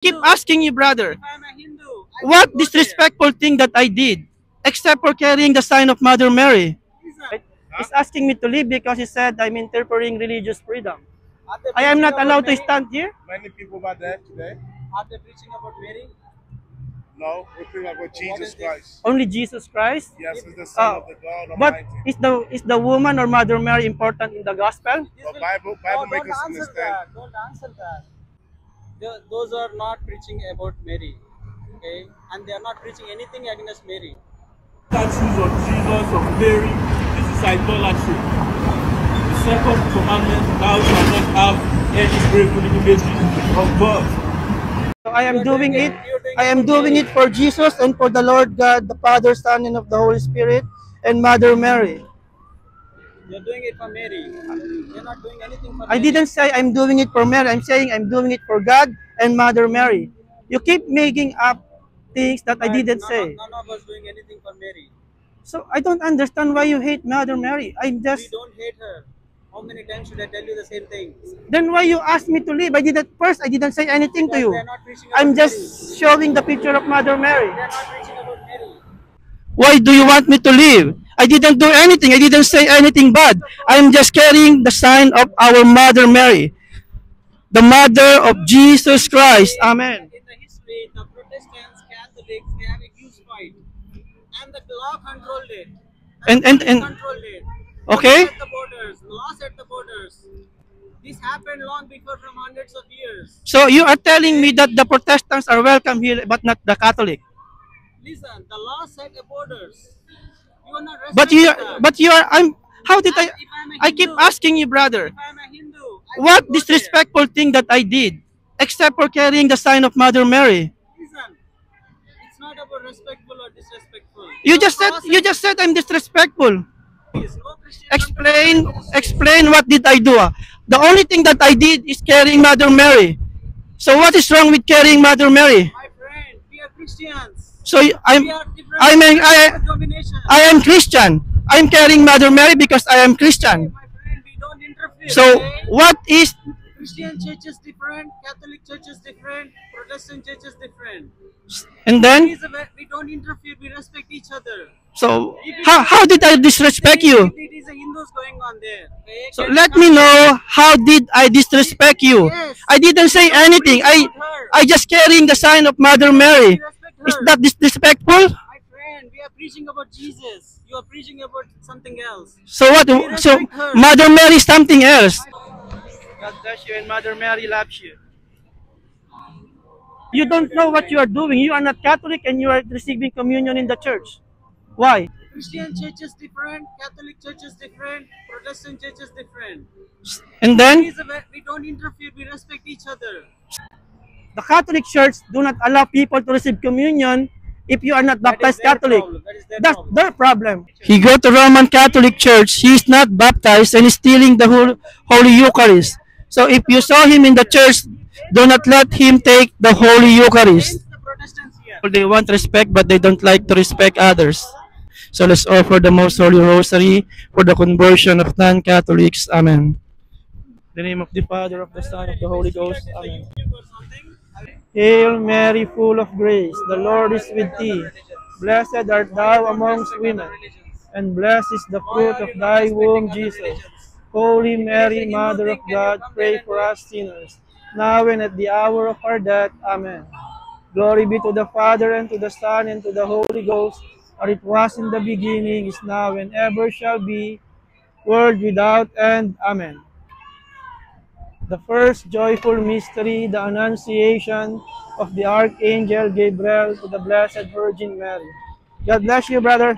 Keep asking you, brother, If I'm a Hindu, I what can go there. disrespectful thing that I did, except for carrying the sign of Mother Mary? Listen, He's asking me to leave because he said I'm interfering religious freedom. are they I am preaching not about allowed to Mary? stand here. Many people were there today. Are they preaching about Mary? No, we're preaching about Jesus is this? Christ. Only Jesus Christ. Yes, it's the Son of the God But Almighty. is the woman or Mother Mary important in the gospel? This But will- Bible no, make don't us answer understand. that. Don't answer that. Those are not preaching about Mary, okay? And they are not preaching anything against Mary. Statues of Jesus, of Mary, this is idolatry. The second commandment, thou shalt not have any graven images of God. So I am You're doing doing it. it- you're doing I it am for doing me. it for Jesus and for the Lord God, the Father, Son, and of the Holy Spirit, and Mother Mary. You're doing it for Mary. You're not doing anything for I Mary. didn't say I'm doing it for Mary. I'm saying I'm doing it for God and Mother Mary. You keep making up things that I But didn't none say. none of us doing anything for Mary. So I don't understand why you hate Mother Mary. I'm We just don't hate her. How many times should I tell you the same thing? then why you asked me to leave? I didn't say anything to Because you. they're not preaching about I'm Mary. just showing the picture of Mother Mary. They're not preaching about Mary. Why do you want me to leave? I didn't do anything. I didn't say anything bad. I'm just carrying the sign of our Mother Mary, the Mother of Jesus Christ. Amen. In the history, the Protestants, Catholics, they have a huge fight. And the law controlled it. And- the and- police and- controlled it. Okay. Police at the borders, laws at the borders. This happened long before from hundreds of years. So you are telling me that the Protestants are welcome here, but not the Catholic. Listen, the law set the borders. You are not But respecting that. you are. I'm. How did If I'm a I keep Hindu- asking you, brother. If I'm a Hindu, I What can go disrespectful thing that I did, except for carrying the sign of Mother Mary? there. Listen, it's not about respectful or disrespectful. You The just said process you just said I'm disrespectful. is no Christian Explain controls the explain what did I do? The only thing that I did is carrying Mother Mary. So what is wrong with carrying Mother Mary? My friend, we are Christians. So I'm We are different I denominations. I am Christian. I'm carrying Mother Mary because I am Christian. My friend, we don't interfere. So okay? what is Christian church is different, Catholic church is different, Protestant church is different. and then We don't interfere, we respect each other. so how did I disrespect you? It is a Hindus going on there. Okay? So Can you let come me here? know how did I disrespect you? Yes. I didn't say anything. I just carrying the sign of Mother Mary. We respect Is her. that disrespectful? My friend, we are preaching about Jesus. You are preaching about something else. So what? We So respect her. Mother Mary is something else. God bless you and Mother Mary loves you. You don't know what you are doing. You are not Catholic and you are receiving communion in the church. Why? Christian church is different, Catholic church is different, Protestant church is different. And then We don't interfere, we respect each other. the Catholic Church do not allow people to receive communion if you are not baptized their Catholic. problem. That is their That's problem. their problem. He go to Roman Catholic Church. He is not baptized and is stealing the whole Holy Eucharist. So if you saw him in the church, do not let him take the Holy Eucharist. Against the Protestants here. They want respect, but they don't like to respect others. So let's offer the Most Holy Rosary for the conversion of non-Catholics. Amen. In the name of the Father, of the Son, of the Holy Ghost. Amen. Hail Mary, full of grace, the Lord is with thee. Blessed art thou amongst women, and blessed is the fruit of thy womb, Jesus. Holy Mary, Mother of God, pray for us sinners, now and at the hour of our death. Amen. Glory be to the Father, and to the Son, and to the Holy Ghost, as it was in the beginning, is now, and ever shall be, world without end. Amen. The first joyful mystery, the Annunciation of the Archangel Gabriel to the Blessed Virgin Mary. God bless you, brother.